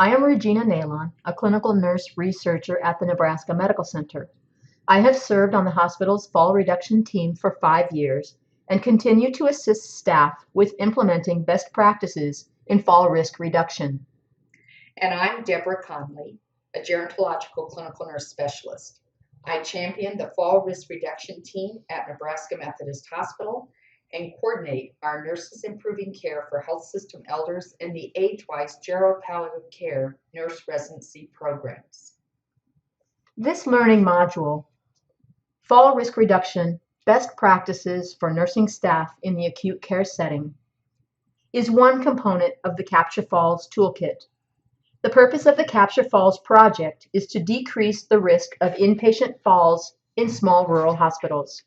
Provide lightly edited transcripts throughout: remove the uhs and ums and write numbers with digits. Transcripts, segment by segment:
I am Regina Nalon, a clinical nurse researcher at the Nebraska Medical Center. I have served on the hospital's fall reduction team for 5 years and continue to assist staff with implementing best practices in fall risk reduction. And I'm Deborah Conley, a gerontological clinical nurse specialist. I champion the fall risk reduction team at Nebraska Methodist Hospital and coordinate our Nurses Improving Care for Health System Elders and the Age-Wise Gero-Palliative Care Nurse Residency programs. This learning module, Fall Risk Reduction, Best Practices for Nursing Staff in the Acute Care Setting, is one component of the Capture Falls Toolkit. The purpose of the Capture Falls project is to decrease the risk of inpatient falls in small rural hospitals.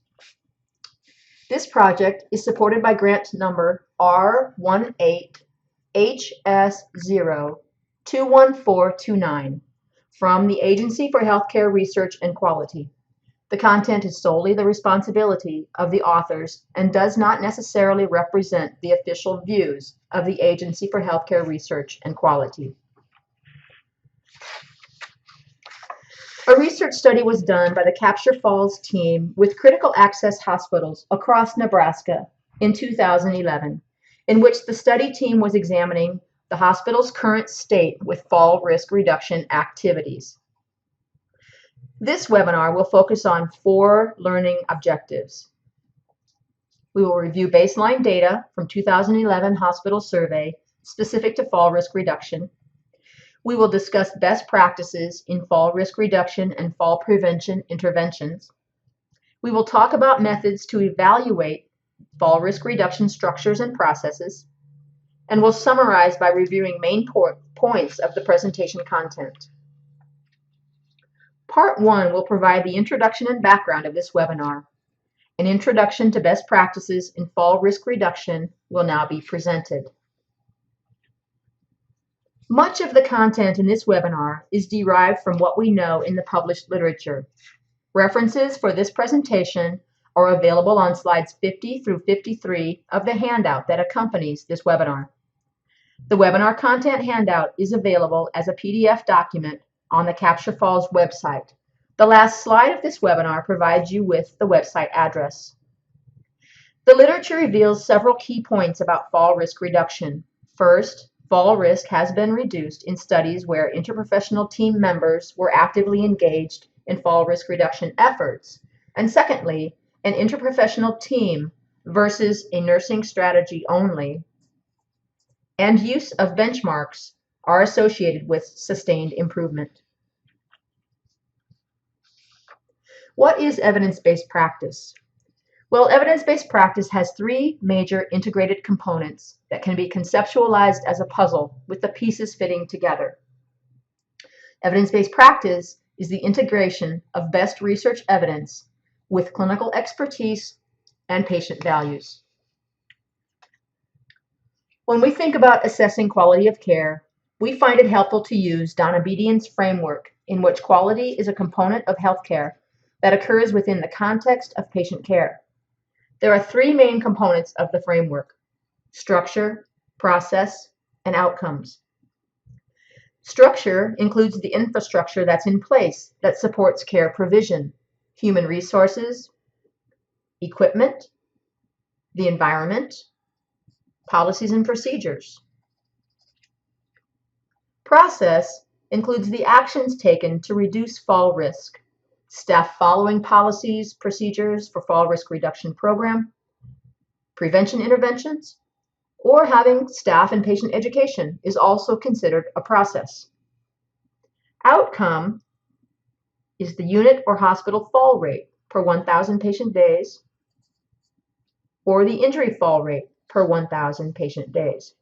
This project is supported by grant number R18HS021429 from the Agency for Healthcare Research and Quality. The content is solely the responsibility of the authors and does not necessarily represent the official views of the Agency for Healthcare Research and Quality. A research study was done by the Capture Falls team with critical access hospitals across Nebraska in 2011, in which the study team was examining the hospital's current state with fall risk reduction activities. This webinar will focus on 4 learning objectives. We will review baseline data from 2011 hospital survey specific to fall risk reduction. We will discuss best practices in fall risk reduction and fall prevention interventions. We will talk about methods to evaluate fall risk reduction structures and processes, and we'll summarize by reviewing main points of the presentation content. Part 1 will provide the introduction and background of this webinar. An introduction to best practices in fall risk reduction will now be presented. Much of the content in this webinar is derived from what we know in the published literature. References for this presentation are available on slides 50 through 53 of the handout that accompanies this webinar. The webinar content handout is available as a PDF document on the Capture Falls website. The last slide of this webinar provides you with the website address. The literature reveals several key points about fall risk reduction. First, fall risk has been reduced in studies where interprofessional team members were actively engaged in fall risk reduction efforts. And secondly, an interprofessional team versus a nursing strategy only, and use of benchmarks are associated with sustained improvement. What is evidence-based practice? Well, evidence-based practice has 3 major integrated components that can be conceptualized as a puzzle with the pieces fitting together. Evidence-based practice is the integration of best research evidence with clinical expertise and patient values. When we think about assessing quality of care, we find it helpful to use Donna Bedian's framework, in which quality is a component of healthcare that occurs within the context of patient care. There are 3 main components of the framework: structure, process, and outcomes. Structure includes the infrastructure that's in place that supports care provision, human resources, equipment, the environment, policies and procedures. Process includes the actions taken to reduce fall risk, staff following policies, procedures for fall risk reduction program, prevention interventions, or having staff and patient education is also considered a process. Outcome is the unit or hospital fall rate per 1,000 patient days, or the injury fall rate per 1,000 patient days.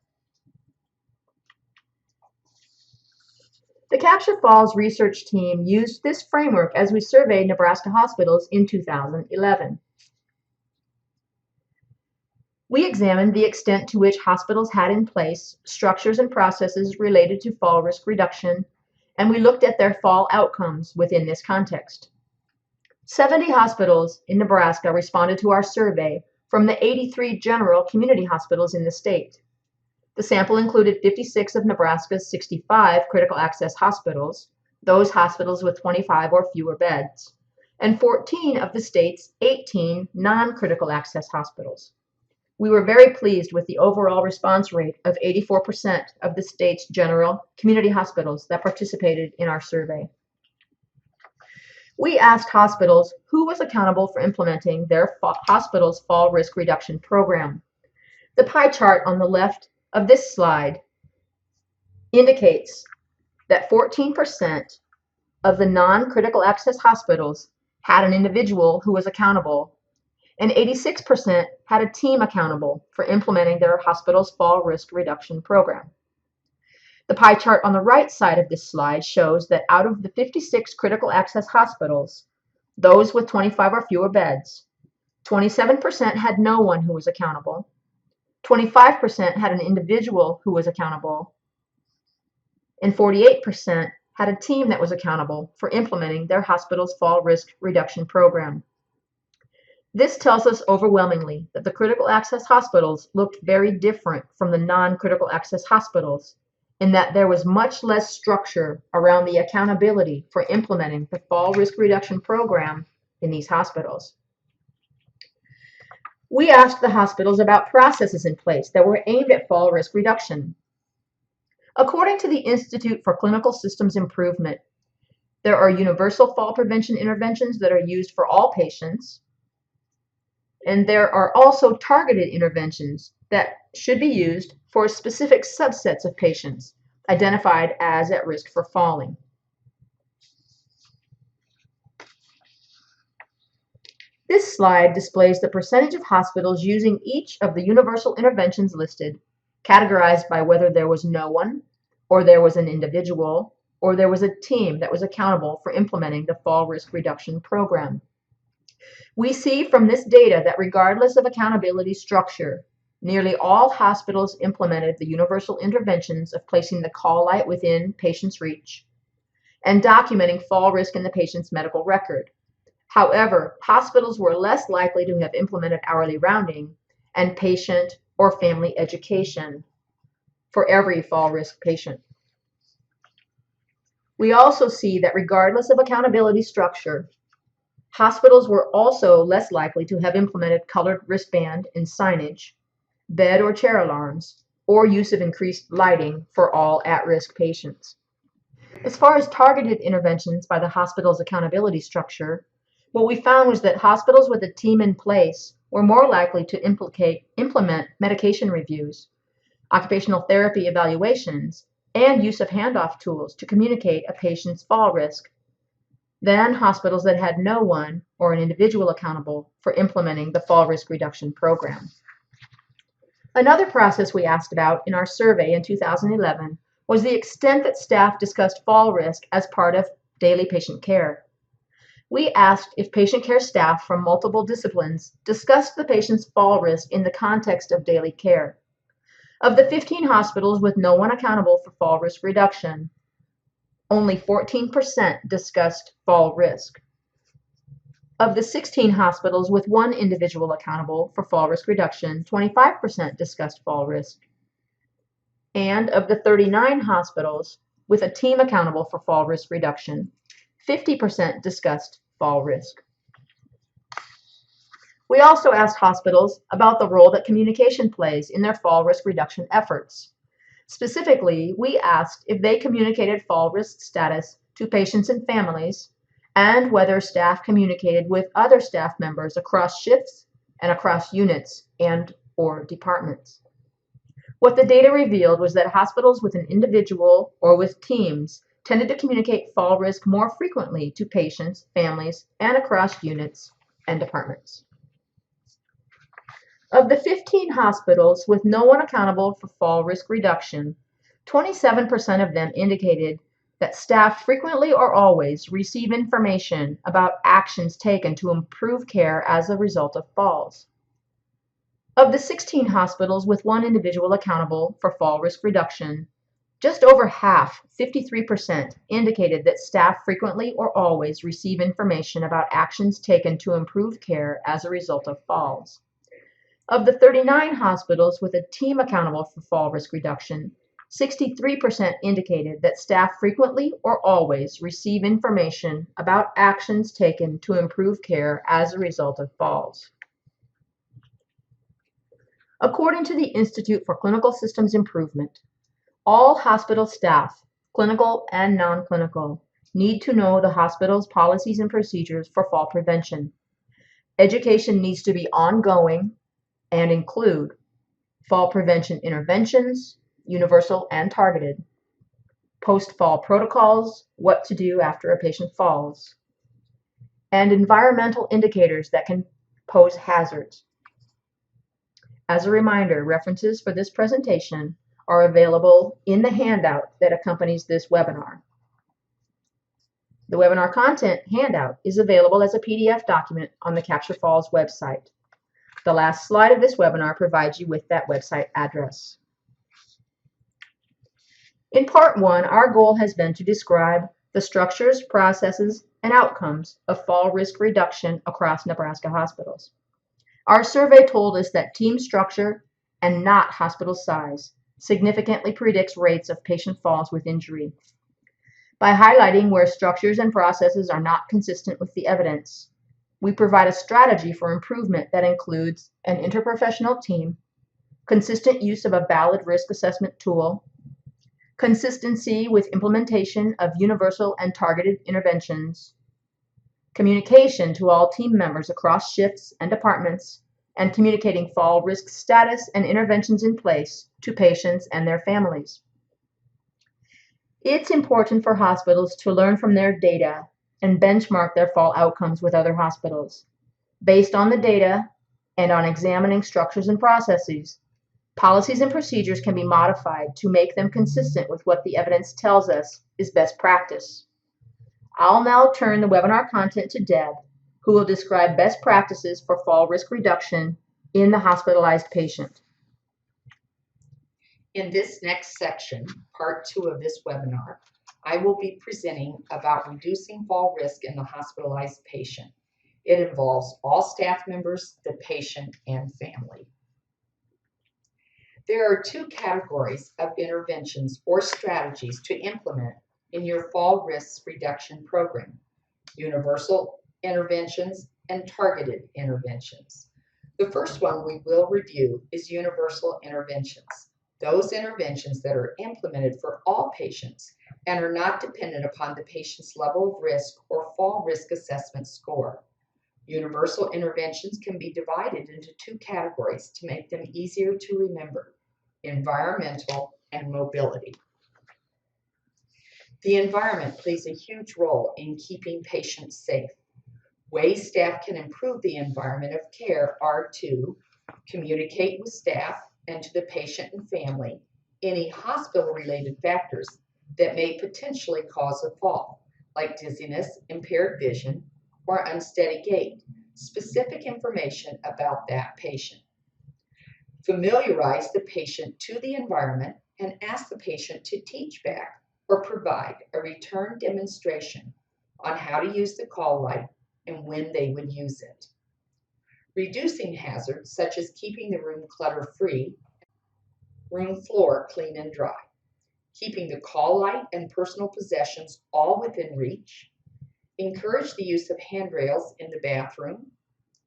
The Capture Falls research team used this framework as we surveyed Nebraska hospitals in 2011. We examined the extent to which hospitals had in place structures and processes related to fall risk reduction, and we looked at their fall outcomes within this context. 70 hospitals in Nebraska responded to our survey from the 83 general community hospitals in the state. The sample included 56 of Nebraska's 65 critical access hospitals, those hospitals with 25 or fewer beds, and 14 of the state's 18 non-critical access hospitals. We were very pleased with the overall response rate of 84% of the state's general community hospitals that participated in our survey. We asked hospitals who was accountable for implementing their hospital's fall risk reduction program. The pie chart on the left of this slide indicates that 14% of the non-critical access hospitals had an individual who was accountable, and 86% had a team accountable for implementing their hospital's fall risk reduction program. The pie chart on the right side of this slide shows that out of the 56 critical access hospitals, those with 25 or fewer beds, 27% had no one who was accountable, 25% had an individual who was accountable, and 48% had a team that was accountable for implementing their hospital's fall risk reduction program. This tells us overwhelmingly that the critical access hospitals looked very different from the non-critical access hospitals, in that there was much less structure around the accountability for implementing the fall risk reduction program in these hospitals. We asked the hospitals about processes in place that were aimed at fall risk reduction. According to the Institute for Clinical Systems Improvement, there are universal fall prevention interventions that are used for all patients, and there are also targeted interventions that should be used for specific subsets of patients identified as at risk for falling. This slide displays the percentage of hospitals using each of the universal interventions listed, categorized by whether there was no one, or there was an individual, or there was a team that was accountable for implementing the fall risk reduction program. We see from this data that regardless of accountability structure, nearly all hospitals implemented the universal interventions of placing the call light within patient's reach and documenting fall risk in the patient's medical record. However, hospitals were less likely to have implemented hourly rounding and patient or family education for every fall risk patient. We also see that regardless of accountability structure, hospitals were also less likely to have implemented colored wristband and signage, bed or chair alarms, or use of increased lighting for all at-risk patients. As far as targeted interventions by the hospital's accountability structure, what we found was that hospitals with a team in place were more likely to implement medication reviews, occupational therapy evaluations, and use of handoff tools to communicate a patient's fall risk than hospitals that had no one or an individual accountable for implementing the fall risk reduction program. Another process we asked about in our survey in 2011 was the extent that staff discussed fall risk as part of daily patient care. We asked if patient care staff from multiple disciplines discussed the patient's fall risk in the context of daily care. Of the 15 hospitals with no one accountable for fall risk reduction, only 14% discussed fall risk. Of the 16 hospitals with one individual accountable for fall risk reduction, 25% discussed fall risk. And of the 39 hospitals with a team accountable for fall risk reduction, 50% discussed fall risk. We also asked hospitals about the role that communication plays in their fall risk reduction efforts. Specifically, we asked if they communicated fall risk status to patients and families, and whether staff communicated with other staff members across shifts and across units and/or departments. What the data revealed was that hospitals with an individual or with teams tended to communicate fall risk more frequently to patients, families, and across units and departments. Of the 15 hospitals with no one accountable for fall risk reduction, 27% of them indicated that staff frequently or always receive information about actions taken to improve care as a result of falls. Of the 16 hospitals with one individual accountable for fall risk reduction, just over half, 53%, indicated that staff frequently or always receive information about actions taken to improve care as a result of falls. Of the 39 hospitals with a team accountable for fall risk reduction, 63% indicated that staff frequently or always receive information about actions taken to improve care as a result of falls. According to the Institute for Clinical Systems Improvement, all hospital staff, clinical and non-clinical, need to know the hospital's policies and procedures for fall prevention. Education needs to be ongoing and include fall prevention interventions, universal and targeted, post-fall protocols, what to do after a patient falls, and environmental indicators that can pose hazards. As a reminder, references for this presentation are available in the handout that accompanies this webinar. The webinar content handout is available as a PDF document on the Capture Falls website. The last slide of this webinar provides you with that website address. In Part 1, our goal has been to describe the structures, processes, and outcomes of fall risk reduction across Nebraska hospitals. Our survey told us that team structure and not hospital size significantly predicts rates of patient falls with injury. By highlighting where structures and processes are not consistent with the evidence, we provide a strategy for improvement that includes an interprofessional team, consistent use of a valid risk assessment tool, consistency with implementation of universal and targeted interventions, communication to all team members across shifts and departments, and communicating fall risk status and interventions in place to patients and their families. It's important for hospitals to learn from their data and benchmark their fall outcomes with other hospitals. Based on the data and on examining structures and processes, policies and procedures can be modified to make them consistent with what the evidence tells us is best practice. I'll now turn the webinar content to Deb, who will describe best practices for fall risk reduction in the hospitalized patient. In this next section, part 2 of this webinar, I will be presenting about reducing fall risk in the hospitalized patient. It involves all staff members, the patient, and family. There are 2 categories of interventions or strategies to implement in your fall risk reduction program: universal interventions and targeted interventions. The first one we will review is universal interventions. Those interventions that are implemented for all patients and are not dependent upon the patient's level of risk or fall risk assessment score. Universal interventions can be divided into 2 categories to make them easier to remember: environmental and mobility. The environment plays a huge role in keeping patients safe. Ways staff can improve the environment of care are to communicate with staff and to the patient and family any hospital-related factors that may potentially cause a fall, like dizziness, impaired vision, or unsteady gait. Specific information about that patient. Familiarize the patient to the environment and ask the patient to teach back or provide a return demonstration on how to use the call light and when they would use it. Reducing hazards such as keeping the room clutter-free, room floor clean and dry, keeping the call light and personal possessions all within reach. Encourage the use of handrails in the bathroom,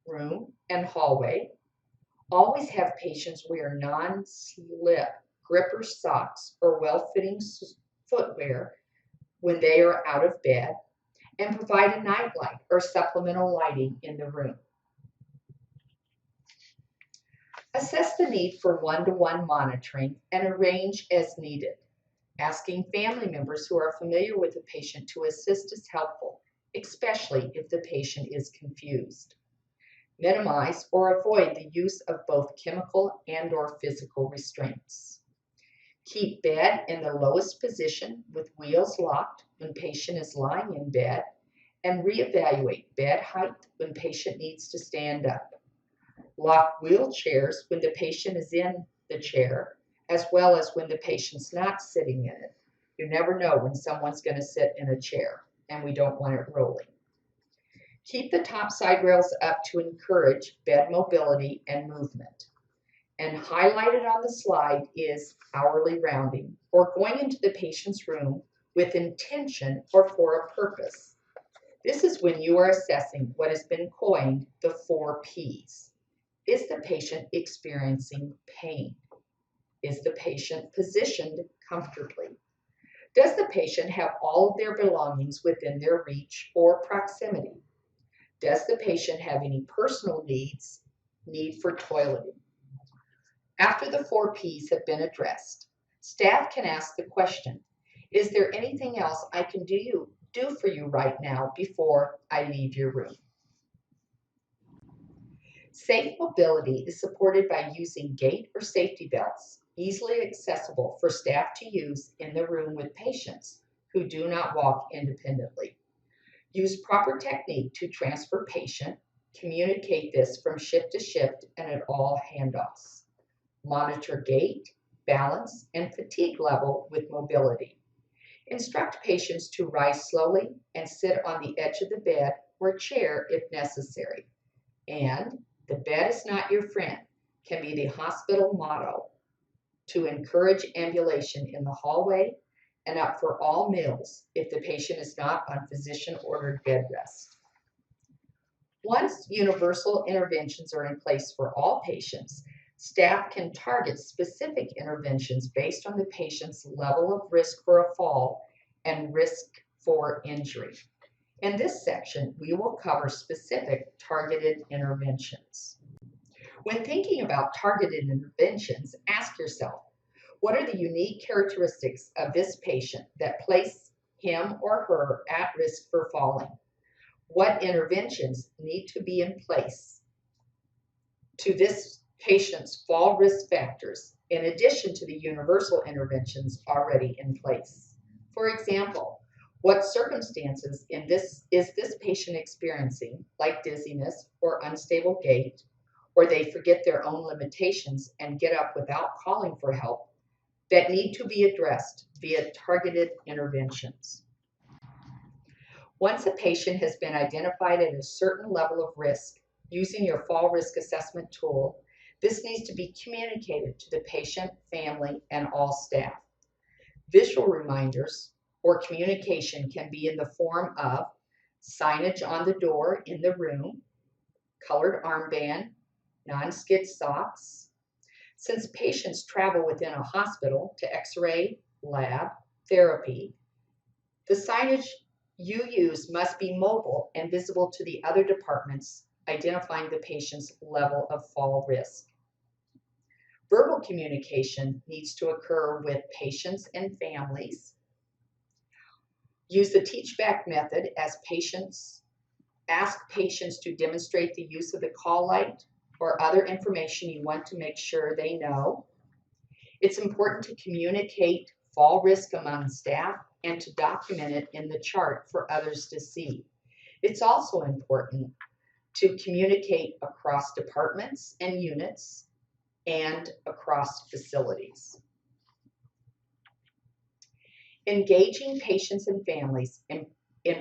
room, and hallway. Always have patients wear non-slip gripper socks or well-fitting footwear when they are out of bed, and provide a nightlight or supplemental lighting in the room. Assess the need for one-to-one monitoring and arrange as needed. Asking family members who are familiar with the patient to assist is helpful, especially if the patient is confused. Minimize or avoid the use of both chemical and/or physical restraints. Keep bed in the lowest position with wheels locked when patient is lying in bed, and reevaluate bed height when patient needs to stand up. Lock wheelchairs when the patient is in the chair, as well as when the patient's not sitting in it. You never know when someone's going to sit in a chair, and we don't want it rolling. Keep the top side rails up to encourage bed mobility and movement. And highlighted on the slide is hourly rounding, or going into the patient's room with intention or for a purpose. This is when you are assessing what has been coined the 4 Ps. Is the patient experiencing pain? Is the patient positioned comfortably? Does the patient have all of their belongings within their reach or proximity? Does the patient have any personal needs, need for toileting? After the 4 Ps have been addressed, staff can ask the question, is there anything else I can do for you right now before I leave your room? Safe mobility is supported by using gait or safety belts, easily accessible for staff to use in the room with patients who do not walk independently. Use proper technique to transfer patient, communicate this from shift to shift and at all handoffs. Monitor gait, balance, and fatigue level with mobility. Instruct patients to rise slowly and sit on the edge of the bed or chair if necessary. And the bed is not your friend can be the hospital motto to encourage ambulation in the hallway and up for all meals if the patient is not on physician-ordered bed rest. Once universal interventions are in place for all patients, staff can target specific interventions based on the patient's level of risk for a fall and risk for injury. In this section, we will cover specific targeted interventions. When thinking about targeted interventions, ask yourself, what are the unique characteristics of this patient that place him or her at risk for falling? What interventions need to be in place to this patient's fall risk factors in addition to the universal interventions already in place? For example, what circumstances is this patient experiencing, like dizziness or unstable gait, or they forget their own limitations and get up without calling for help, that need to be addressed via targeted interventions? Once a patient has been identified at a certain level of risk using your fall risk assessment tool, this needs to be communicated to the patient, family, and all staff. Visual reminders or communication can be in the form of signage on the door in the room, colored armband, non-skid socks. Since patients travel within a hospital to x-ray, lab, therapy, the signage you use must be mobile and visible to the other departments, identifying the patient's level of fall risk. Verbal communication needs to occur with patients and families. Use the teach-back method as ask patients to demonstrate the use of the call light or other information you want to make sure they know. It's important to communicate fall risk among staff and to document it in the chart for others to see. It's also important to communicate across departments and units and across facilities. Engaging patients and families in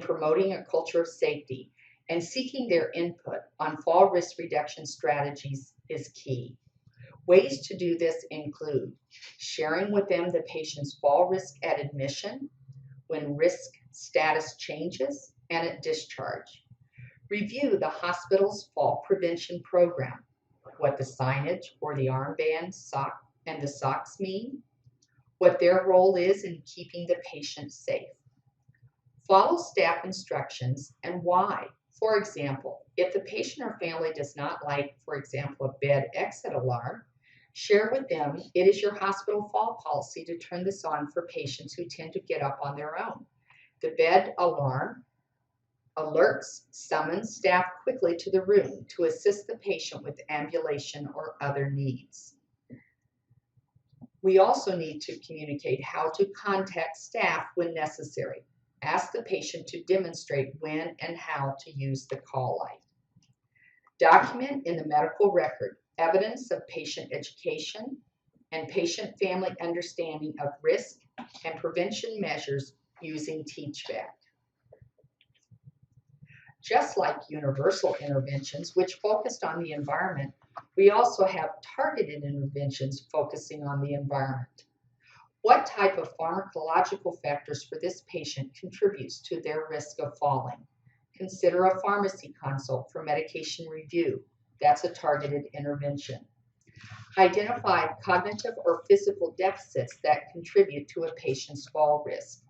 promoting a culture of safety and seeking their input on fall risk reduction strategies is key. Ways to do this include sharing with them the patient's fall risk at admission, when risk status changes, and at discharge. Review the hospital's fall prevention program, what the signage or the armband, sock, and the socks mean, what their role is in keeping the patient safe. Follow staff instructions and why. For example, if the patient or family does not like, for example, a bed exit alarm, share with them it is your hospital fall policy to turn this on for patients who tend to get up on their own. The bed alarm alerts, summons staff quickly to the room to assist the patient with ambulation or other needs. We also need to communicate how to contact staff when necessary. Ask the patient to demonstrate when and how to use the call light. Document in the medical record evidence of patient education and patient family understanding of risk and prevention measures using teach-back. Just like universal interventions, which focused on the environment, we also have targeted interventions focusing on the environment. What type of pharmacological factors for this patient contributes to their risk of falling? Consider a pharmacy consult for medication review. That's a targeted intervention. Identify cognitive or physical deficits that contribute to a patient's fall risk.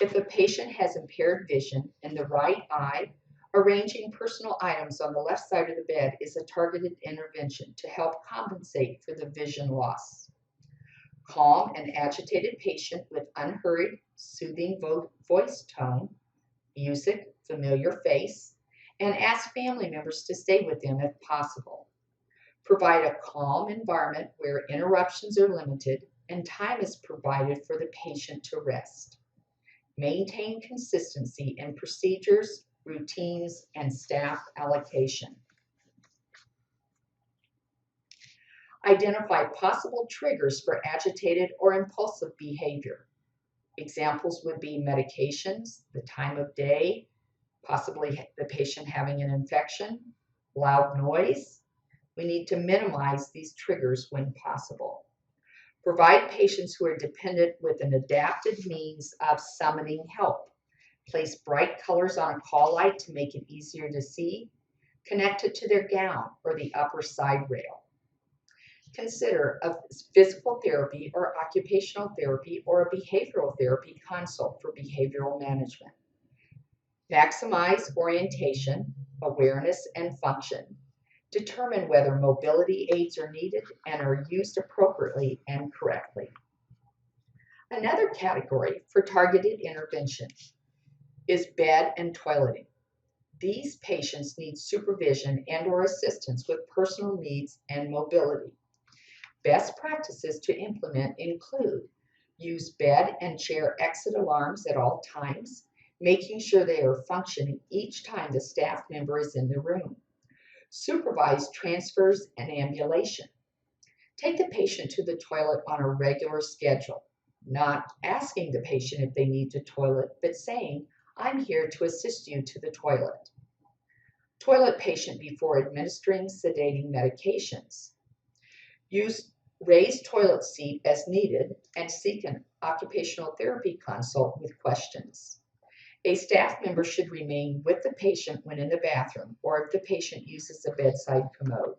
If a patient has impaired vision in the right eye, arranging personal items on the left side of the bed is a targeted intervention to help compensate for the vision loss. Calm an agitated patient with unhurried, soothing voice tone, music, familiar face, and ask family members to stay with them if possible. Provide a calm environment where interruptions are limited and time is provided for the patient to rest. Maintain consistency in procedures, routines, and staff allocation. Identify possible triggers for agitated or impulsive behavior. Examples would be medications, the time of day, possibly the patient having an infection, loud noise. We need to minimize these triggers when possible. Provide patients who are dependent with an adapted means of summoning help. Place bright colors on a call light to make it easier to see. Connect it to their gown or the upper side rail. Consider a physical therapy or occupational therapy or a behavioral therapy consult for behavioral management. Maximize orientation, awareness, and function. Determine whether mobility aids are needed and are used appropriately and correctly. Another category for targeted intervention is bed and toileting. These patients need supervision and/or assistance with personal needs and mobility. Best practices to implement include use bed and chair exit alarms at all times, making sure they are functioning each time the staff member is in the room. Supervise transfers and ambulation. Take the patient to the toilet on a regular schedule, not asking the patient if they need to toilet, but saying, "I'm here to assist you to the toilet." Toilet patient before administering sedating medications. Use raised toilet seat as needed and seek an occupational therapy consult with questions. A staff member should remain with the patient when in the bathroom or if the patient uses a bedside commode.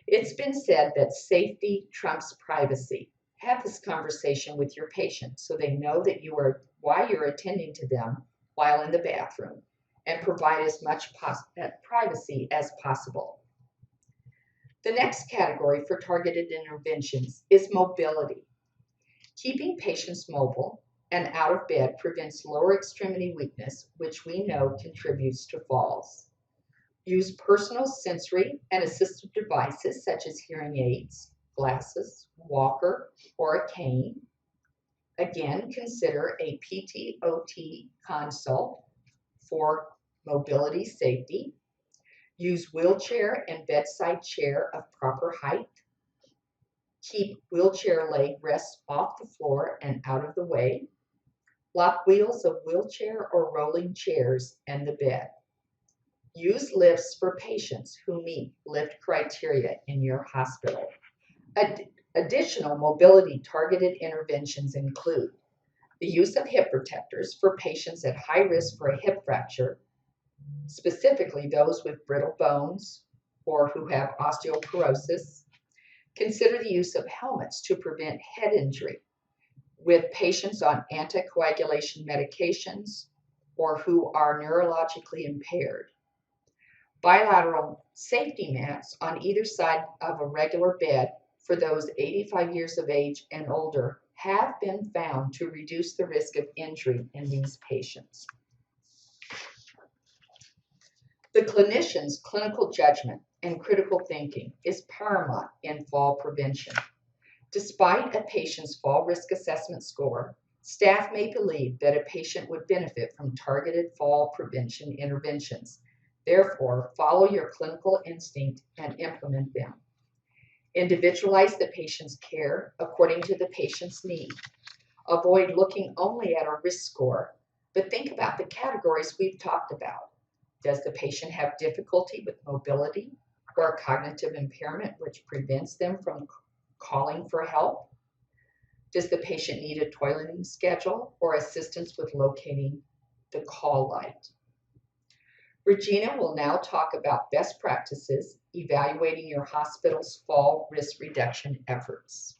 It's been said that safety trumps privacy. Have this conversation with your patient so they know that why you're attending to them while in the bathroom, and provide as much privacy as possible. The next category for targeted interventions is mobility. Keeping patients mobile and out of bed prevents lower extremity weakness, which we know contributes to falls. Use personal sensory and assistive devices such as hearing aids, glasses, walker, or a cane. Again, consider a PT/OT consult for mobility safety. Use wheelchair and bedside chair of proper height. Keep wheelchair leg rests off the floor and out of the way. Lock wheels of wheelchair or rolling chairs and the bed. Use lifts for patients who meet lift criteria in your hospital. Additional mobility targeted interventions include the use of hip protectors for patients at high risk for a hip fracture, specifically those with brittle bones or who have osteoporosis. Consider the use of helmets to prevent head injury with patients on anticoagulation medications or who are neurologically impaired. Bilateral safety mats on either side of a regular bed for those 85 years of age and older have been found to reduce the risk of injury in these patients. The clinician's clinical judgment and critical thinking is paramount in fall prevention. Despite a patient's fall risk assessment score, staff may believe that a patient would benefit from targeted fall prevention interventions. Therefore, follow your clinical instinct and implement them. Individualize the patient's care according to the patient's need. Avoid looking only at a risk score, but think about the categories we've talked about. Does the patient have difficulty with mobility or cognitive impairment which prevents them from calling for help? Does the patient need a toileting schedule or assistance with locating the call light? Regina will now talk about best practices evaluating your hospital's fall risk reduction efforts.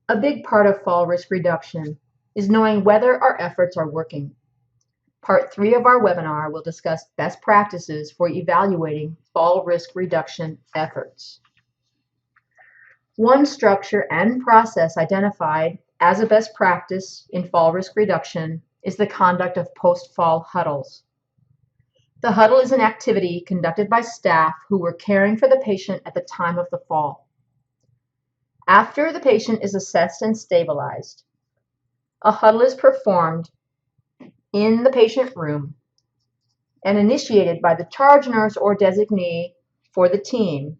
A big part of fall risk reduction is knowing whether our efforts are working. Part 3 of our webinar will discuss best practices for evaluating fall risk reduction efforts. One structure and process identified as a best practice in fall risk reduction is the conduct of post-fall huddles. The huddle is an activity conducted by staff who were caring for the patient at the time of the fall. After the patient is assessed and stabilized, a huddle is performed in the patient room and initiated by the charge nurse or designee for the team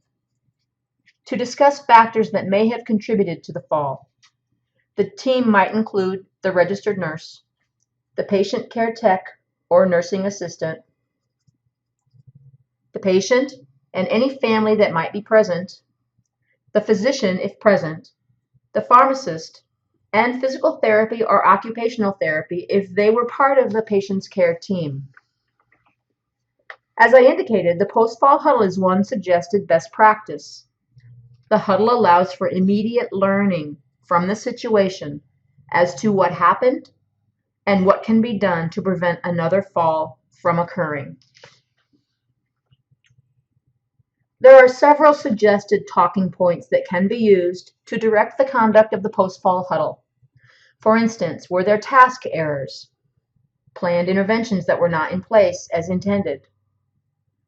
to discuss factors that may have contributed to the fall. The team might include the registered nurse, the patient care tech or nursing assistant, the patient and any family that might be present, the physician if present, the pharmacist, and physical therapy or occupational therapy if they were part of the patient's care team. As I indicated, the post-fall huddle is one suggested best practice. The huddle allows for immediate learning from the situation as to what happened and what can be done to prevent another fall from occurring. There are several suggested talking points that can be used to direct the conduct of the post-fall huddle. For instance, were there task errors, planned interventions that were not in place as intended?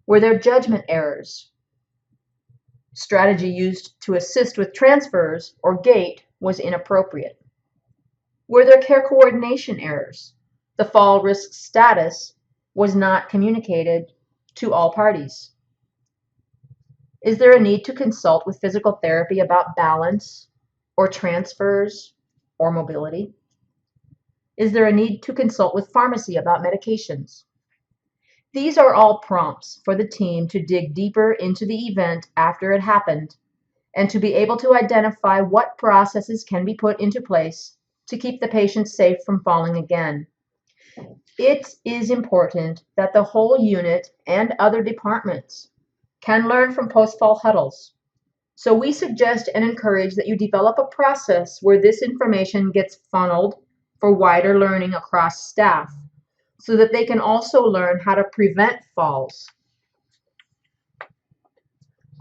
Were there judgment errors? Strategy used to assist with transfers or gait was inappropriate. Were there care coordination errors? The fall risk status was not communicated to all parties. Is there a need to consult with physical therapy about balance or transfers or mobility? Is there a need to consult with pharmacy about medications? These are all prompts for the team to dig deeper into the event after it happened and to be able to identify what processes can be put into place to keep the patient safe from falling again. It is important that the whole unit and other departments can learn from post-fall huddles. So we suggest and encourage that you develop a process where this information gets funneled for wider learning across staff so that they can also learn how to prevent falls.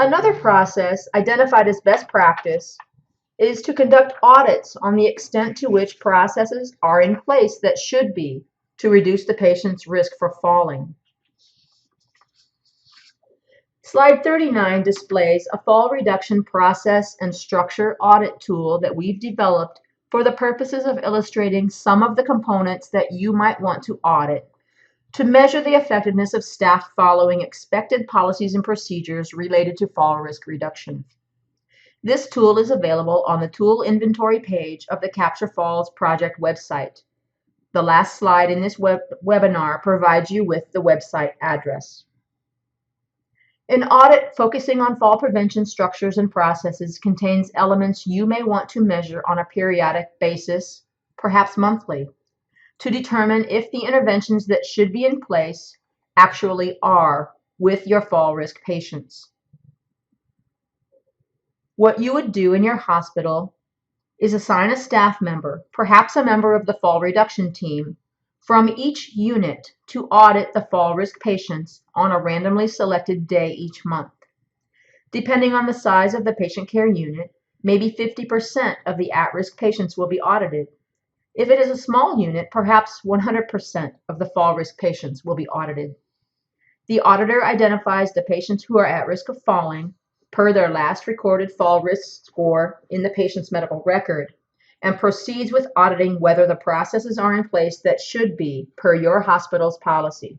Another process identified as best practice is to conduct audits on the extent to which processes are in place that should be to reduce the patient's risk for falling. Slide 39 displays a fall reduction process and structure audit tool that we've developed for the purposes of illustrating some of the components that you might want to audit to measure the effectiveness of staff following expected policies and procedures related to fall risk reduction. This tool is available on the tool inventory page of the Capture Falls project website. The last slide in this webinar provides you with the website address. An audit focusing on fall prevention structures and processes contains elements you may want to measure on a periodic basis, perhaps monthly, to determine if the interventions that should be in place actually are with your fall risk patients. What you would do in your hospital is assign a staff member, perhaps a member of the fall reduction team, from each unit to audit the fall risk patients on a randomly selected day each month. Depending on the size of the patient care unit, maybe 50% of the at-risk patients will be audited. If it is a small unit, perhaps 100% of the fall risk patients will be audited. The auditor identifies the patients who are at risk of falling per their last recorded fall risk score in the patient's medical record and proceeds with auditing whether the processes are in place that should be per your hospital's policy.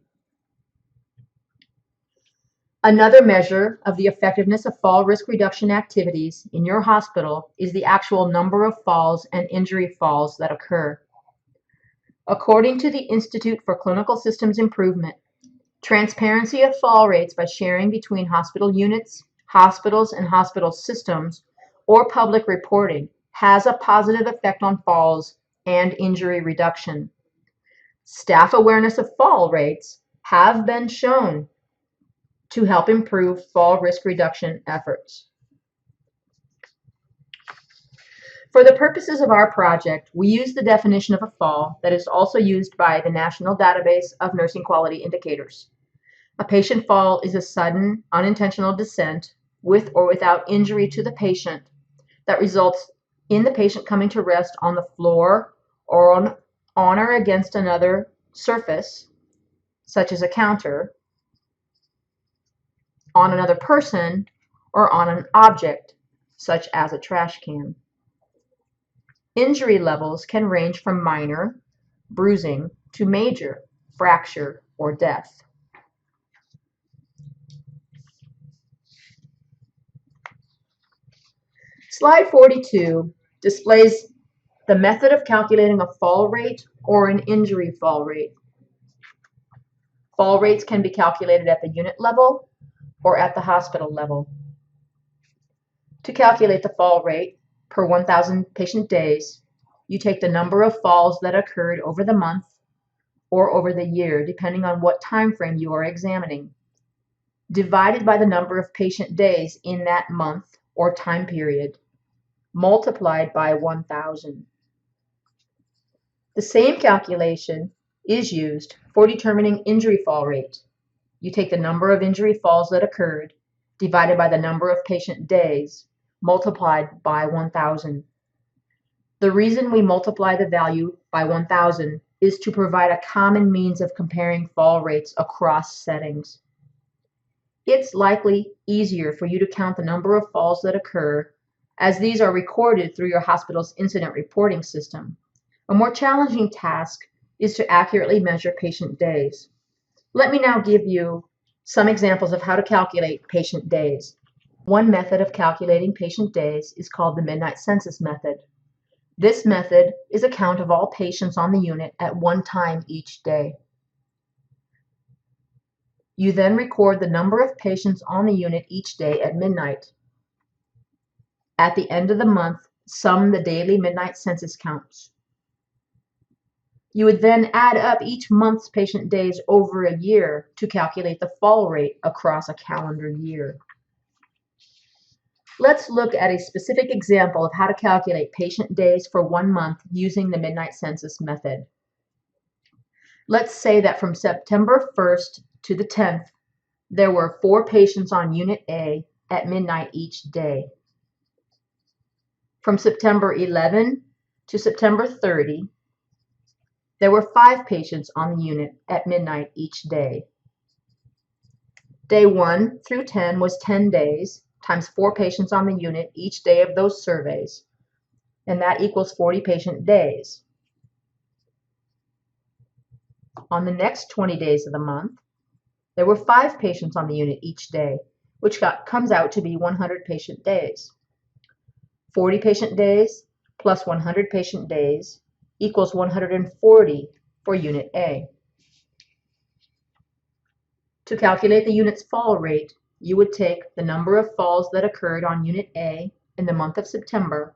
Another measure of the effectiveness of fall risk reduction activities in your hospital is the actual number of falls and injury falls that occur. According to the Institute for Clinical Systems Improvement, transparency of fall rates by sharing between hospital units, hospitals, and hospital systems, or public reporting has a positive effect on falls and injury reduction. Staff awareness of fall rates have been shown to help improve fall risk reduction efforts. For the purposes of our project, we use the definition of a fall that is also used by the National Database of Nursing Quality Indicators. A patient fall is a sudden, unintentional descent with or without injury to the patient that results in the patient coming to rest on the floor or on or against another surface, such as a counter, on another person, or on an object, such as a trash can. Injury levels can range from minor, bruising, to major, fracture, or death. Slide 42 displays the method of calculating a fall rate or an injury fall rate. Fall rates can be calculated at the unit level or at the hospital level. To calculate the fall rate per 1,000 patient days, you take the number of falls that occurred over the month or over the year, depending on what time frame you are examining, divided by the number of patient days in that month or time period, multiplied by 1,000. The same calculation is used for determining injury fall rate. You take the number of injury falls that occurred, divided by the number of patient days, multiplied by 1,000. The reason we multiply the value by 1,000 is to provide a common means of comparing fall rates across settings. It's likely easier for you to count the number of falls that occur, as these are recorded through your hospital's incident reporting system. A more challenging task is to accurately measure patient days. Let me now give you some examples of how to calculate patient days. One method of calculating patient days is called the midnight census method. This method is a count of all patients on the unit at one time each day. You then record the number of patients on the unit each day at midnight. At the end of the month, sum the daily midnight census counts. You would then add up each month's patient days over a year to calculate the fall rate across a calendar year. Let's look at a specific example of how to calculate patient days for 1 month using the midnight census method. Let's say that from September 1st to the 10th, there were 4 patients on Unit A at midnight each day. From September 11 to September 30, there were 5 patients on the unit at midnight each day. Day 1 through 10 was 10 days, times 4 patients on the unit each day of those surveys, and that equals 40 patient days. On the next 20 days of the month, there were 5 patients on the unit each day, which comes out to be 100 patient days. 40 patient days plus 100 patient days equals 140 for Unit A. To calculate the unit's fall rate, you would take the number of falls that occurred on Unit A in the month of September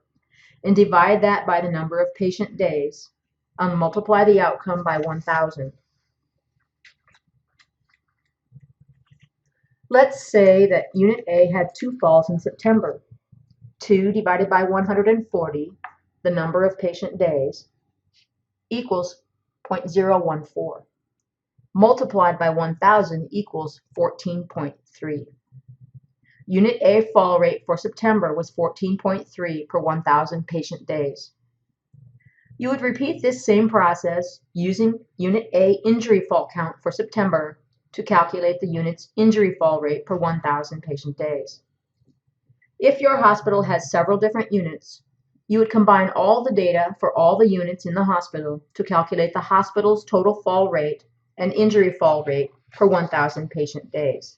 and divide that by the number of patient days and multiply the outcome by 1,000. Let's say that Unit A had 2 falls in September. 2 divided by 140, the number of patient days, equals 0.014. Multiplied by 1,000 equals 14.3. Unit A fall rate for September was 14.3 per 1,000 patient days. You would repeat this same process using Unit A injury fall count for September to calculate the unit's injury fall rate per 1,000 patient days. If your hospital has several different units, you would combine all the data for all the units in the hospital to calculate the hospital's total fall rate and injury fall rate per 1,000 patient days.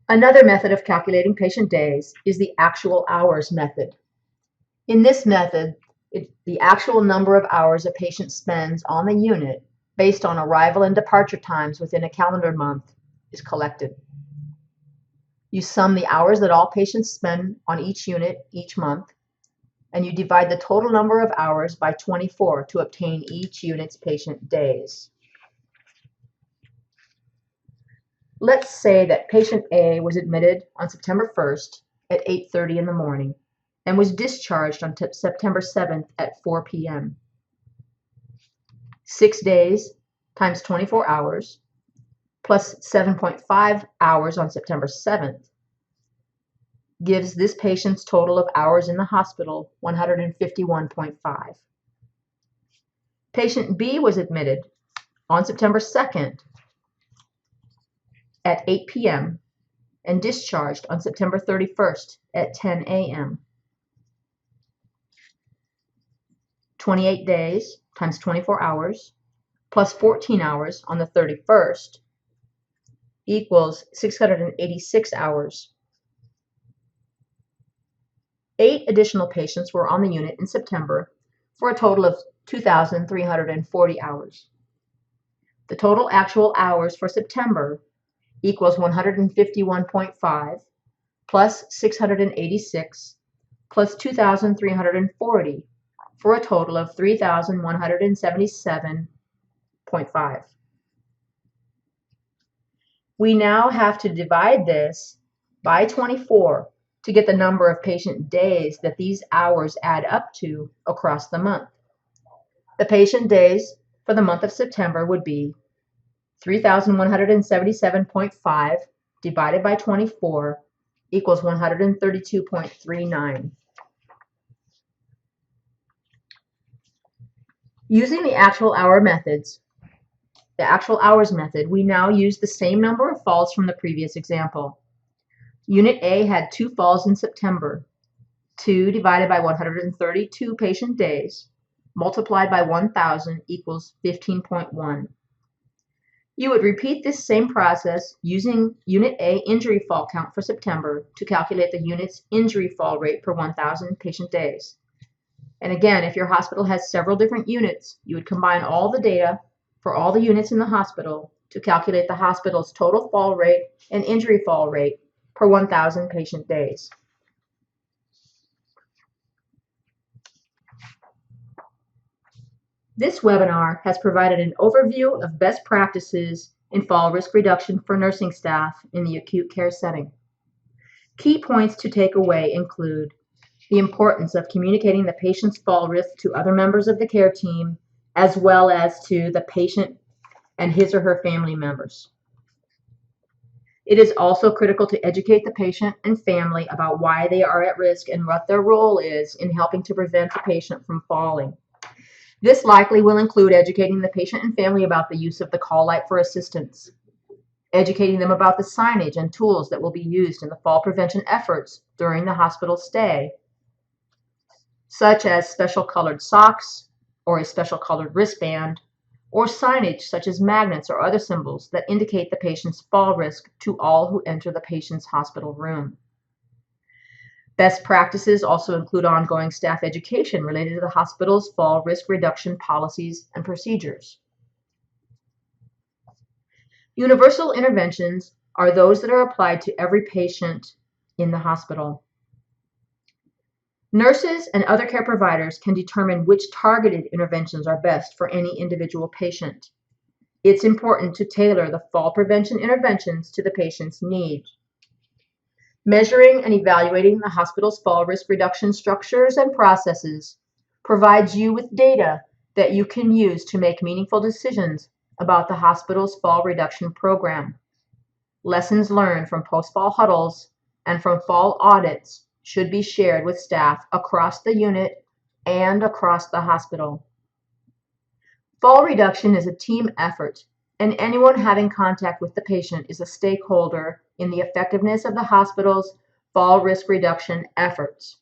Another method of calculating patient days is the actual hours method. In this method, the actual number of hours a patient spends on the unit based on arrival and departure times within a calendar month is collected. You sum the hours that all patients spend on each unit each month, and you divide the total number of hours by 24 to obtain each unit's patient days. Let's say that patient A was admitted on September 1st at 8:30 in the morning and was discharged on September 7th at 4 p.m. 6 days times 24 hours plus 7.5 hours on September 7th gives this patient's total of hours in the hospital 151.5. Patient B was admitted on September 2nd at 8 p.m. and discharged on September 31st at 10 a.m. 28 days times 24 hours plus 14 hours on the 31st equals 686 hours. 8 additional patients were on the unit in September for a total of 2,340 hours. The total actual hours for September equals 151.5 plus 686 plus 2,340 for a total of 3,177.5. We now have to divide this by 24 to get the number of patient days that these hours add up to across the month. The patient days for the month of September would be 3,177.5 divided by 24 equals 132.39. Using the actual hours method, we now use the same number of falls from the previous example. Unit A had 2 falls in September. 2 divided by 132 patient days multiplied by 1,000 equals 15.1. You would repeat this same process using Unit A injury fall count for September to calculate the unit's injury fall rate per 1,000 patient days. And again, if your hospital has several different units, you would combine all the data for all the units in the hospital to calculate the hospital's total fall rate and injury fall rate per 1,000 patient days. This webinar has provided an overview of best practices in fall risk reduction for nursing staff in the acute care setting. Key points to take away include the importance of communicating the patient's fall risk to other members of the care team, as well as to the patient and his or her family members. It is also critical to educate the patient and family about why they are at risk and what their role is in helping to prevent the patient from falling. This likely will include educating the patient and family about the use of the call light for assistance, educating them about the signage and tools that will be used in the fall prevention efforts during the hospital stay, such as special colored socks or a special colored wristband, or signage such as magnets or other symbols that indicate the patient's fall risk to all who enter the patient's hospital room. Best practices also include ongoing staff education related to the hospital's fall risk reduction policies and procedures. Universal interventions are those that are applied to every patient in the hospital. Nurses and other care providers can determine which targeted interventions are best for any individual patient. It's important to tailor the fall prevention interventions to the patient's needs. Measuring and evaluating the hospital's fall risk reduction structures and processes provides you with data that you can use to make meaningful decisions about the hospital's fall reduction program. Lessons learned from post-fall huddles and from fall audits should be shared with staff across the unit and across the hospital. Fall reduction is a team effort, and anyone having contact with the patient is a stakeholder in the effectiveness of the hospital's fall risk reduction efforts.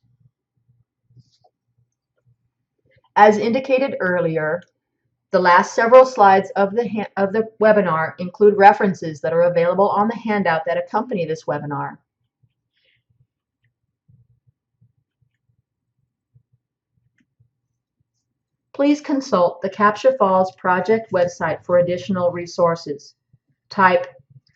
As indicated earlier, the last several slides of the webinar include references that are available on the handout that accompany this webinar. Please consult the Capture Falls project website for additional resources. Type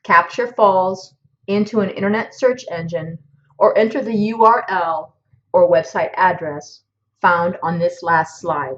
Capture Falls into an internet search engine or enter the URL or website address found on this last slide.